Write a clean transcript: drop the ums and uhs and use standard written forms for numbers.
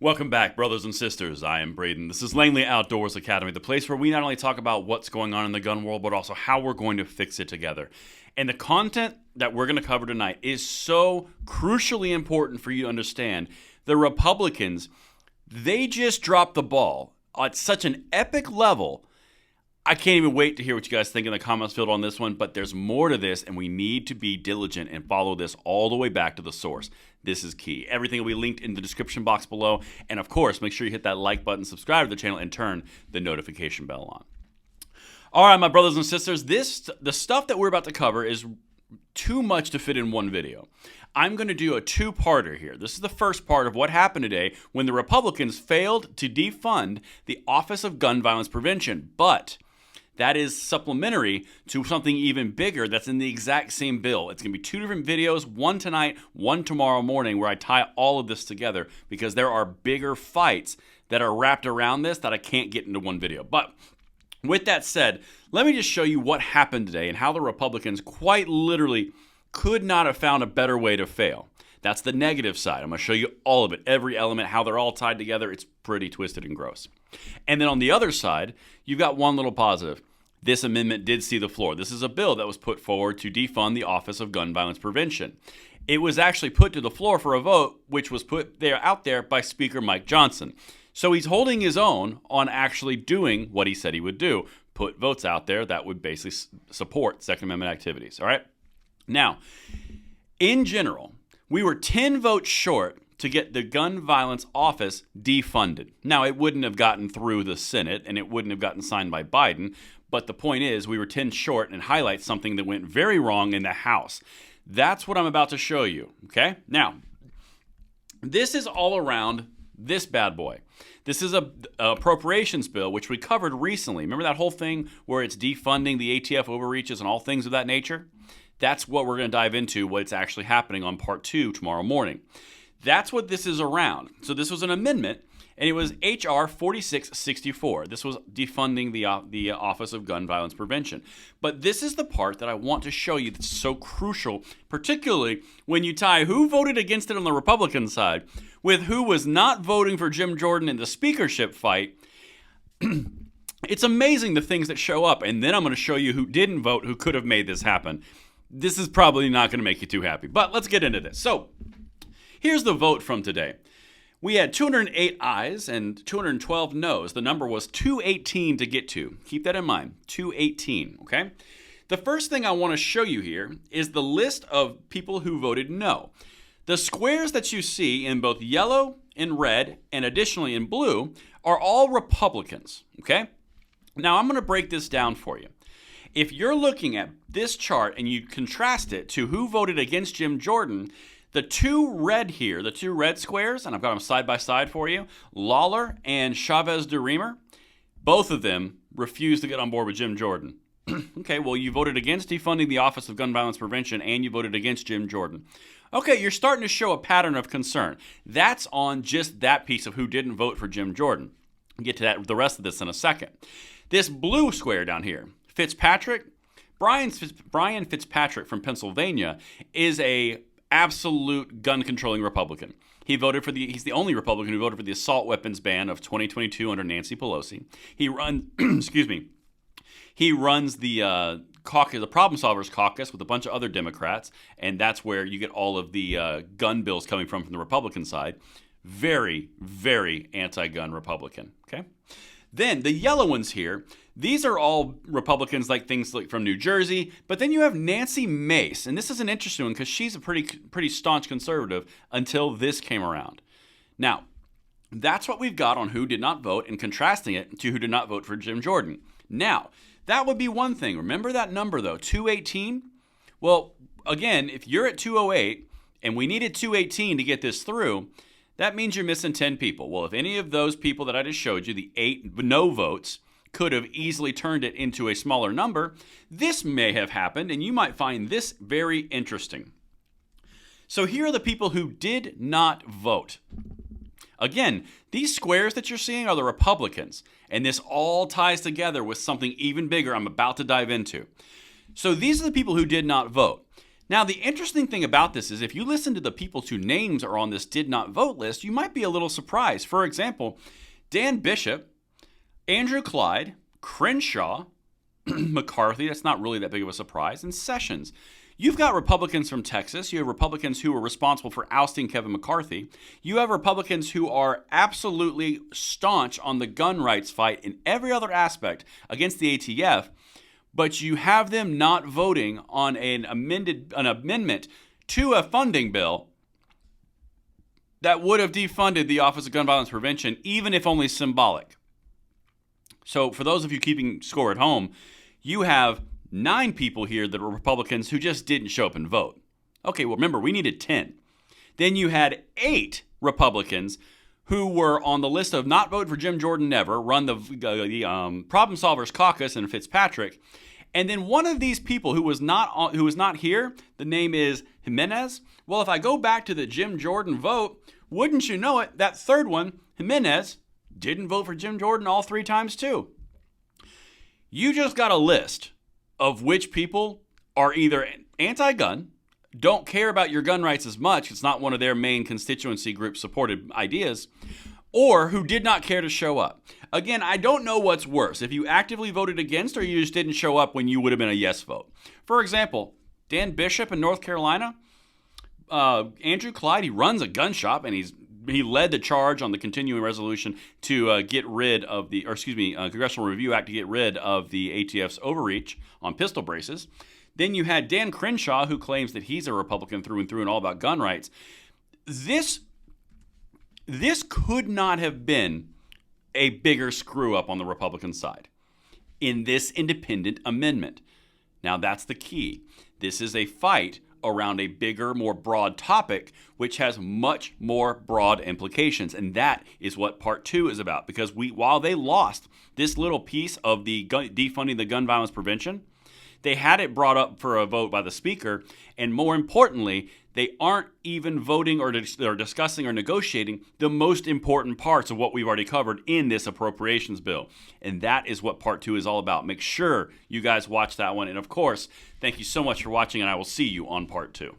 Welcome back, brothers and sisters. I am Braden. This is Langley Outdoors Academy, the place where we not only talk about what's going on in the gun world, but also how we're going to fix it together. And the content that we're going to cover tonight is so crucially important for you to understand. The Republicans, they just dropped the ball at such an epic level. I can't even wait to hear what you guys think in the comments field on this one, but there's more to this, and we need to be diligent and follow this all the way back to the source. This is key. Everything will be linked in the description box below, and of course, make sure you hit that like button, subscribe to the channel, and turn the notification bell on. All right, my brothers and sisters, the stuff that we're about to cover is too much to fit in one video. I'm going to do a two-parter here. This is the first part of what happened today when the Republicans failed to defund the Office of Gun Violence Prevention, but that is supplementary to something even bigger that's in the exact same bill. It's going to be two different videos, one tonight, one tomorrow morning, where I tie all of this together because there are bigger fights that are wrapped around this that I can't get into one video. But with that said, let me just show you what happened today and how the Republicans quite literally could not have found a better way to fail. That's the negative side. I'm going to show you all of it, every element, how they're all tied together. It's pretty twisted and gross. And then on the other side, you've got one little positive. This amendment did see the floor. This is a bill that was put forward to defund the Office of Gun Violence Prevention. It was actually put to the floor for a vote, which was put out there by Speaker Mike Johnson. So he's holding his own on actually doing what he said he would do, put votes out there that would basically support Second Amendment activities. All right? Now, in general, we were 10 votes short to get the gun violence office defunded. Now, it wouldn't have gotten through the Senate, and it wouldn't have gotten signed by Biden, but the point is we were 10 short and highlight something that went very wrong in the House. That's what I'm about to show you, okay? Now, this is all around this bad boy. This is a Appropriations Bill, which we covered recently. Remember that whole thing where it's defunding the ATF overreaches and all things of that nature? That's what we're going to dive into, what's actually happening on part 2 tomorrow morning. That's what this is around. So this was an amendment, and it was H.R. 4664. This was defunding the Office of Gun Violence Prevention. But this is the part that I want to show you that's so crucial, particularly when you tie who voted against it on the Republican side with who was not voting for Jim Jordan in the speakership fight. It's amazing the things that show up, and then I'm going to show you who didn't vote, who could have made this happen. This is probably not going to make you too happy, but let's get into this. So here's the vote from today. We had 208 ayes and 212 noes. The number was 218 to get to. Keep that in mind, 218, okay? The first thing I want to show you here is the list of people who voted no. The squares that you see in both yellow and red and additionally in blue are all Republicans, okay? Now I'm going to break this down for you. If you're looking at this chart and you contrast it to who voted against Jim Jordan, the two red here, the two red squares, and I've got them side by side for you, Lawler and Chavez DeRemer, both of them refused to get on board with Jim Jordan. Okay, well, you voted against defunding the Office of Gun Violence Prevention and you voted against Jim Jordan. Okay, you're starting to show a pattern of concern. That's on just that piece of who didn't vote for Jim Jordan. I'll get to that, the rest of this in a second. This blue square down here, Fitzpatrick, Brian Fitzpatrick from Pennsylvania is a absolute gun-controlling Republican. He's the only Republican who voted for the assault weapons ban of 2022 under Nancy Pelosi. He runs the caucus, the Problem Solvers Caucus, with a bunch of other Democrats, and that's where you get all of the gun bills coming from the Republican side. Very, very anti-gun Republican. Okay. Then the yellow ones here, these are all Republicans, like things like from New Jersey. But then you have Nancy Mace, and this is an interesting one because she's a pretty staunch conservative until this came around. Now, that's what we've got on who did not vote and contrasting it to who did not vote for Jim Jordan. Now, that would be one thing. Remember that number, though, 218? Well, again, if you're at 208 and we needed 218 to get this through, that means you're missing 10 people. Well, if any of those people that I just showed you, the 8 no votes, could have easily turned it into a smaller number, this may have happened, and you might find this very interesting. So here are the people who did not vote. Again, these squares that you're seeing are the Republicans, and this all ties together with something even bigger I'm about to dive into. So these are the people who did not vote. Now, the interesting thing about this is if you listen to the people whose names are on this did not vote list, you might be a little surprised. For example, Dan Bishop, Andrew Clyde, Crenshaw, McCarthy, that's not really that big of a surprise, and Sessions. You've got Republicans from Texas. You have Republicans who are responsible for ousting Kevin McCarthy. You have Republicans who are absolutely staunch on the gun rights fight in every other aspect against the ATF, but you have them not voting on an amendment to a funding bill that would have defunded the Office of Gun Violence Prevention, even if only symbolic. So for those of you keeping score at home, you have 9 people here that were Republicans who just didn't show up and vote. Okay, well, remember, we needed 10. Then you had 8 Republicans who were on the list of not vote for Jim Jordan never, run the Problem Solvers Caucus and Fitzpatrick. And then one of these people who was not here, the name is Jimenez. Well, if I go back to the Jim Jordan vote, wouldn't you know it, that third one, Jimenez, didn't vote for Jim Jordan all 3 times too. You just got a list of which people are either anti-gun, don't care about your gun rights as much, it's not one of their main constituency group supported ideas, or who did not care to show up. Again, I don't know what's worse, if you actively voted against or you just didn't show up when you would have been a yes vote. For example, Dan Bishop in North Carolina, Andrew Clyde, he runs a gun shop and he led the charge on the continuing resolution to get rid of Congressional Review Act to get rid of the ATF's overreach on pistol braces. Then you had Dan Crenshaw, who claims that he's a Republican through and through and all about gun rights. This could not have been a bigger screw up on the Republican side in this independent amendment. Now that's the key. This is a fight around a bigger, more broad topic, which has much more broad implications. And that is what part 2 is about. Because while they lost this little piece of the defunding the gun violence prevention, they had it brought up for a vote by the speaker. And more importantly, they aren't even voting or discussing or negotiating the most important parts of what we've already covered in this appropriations bill. And that is what part 2 is all about. Make sure you guys watch that one. And of course, thank you so much for watching, and I will see you on part 2.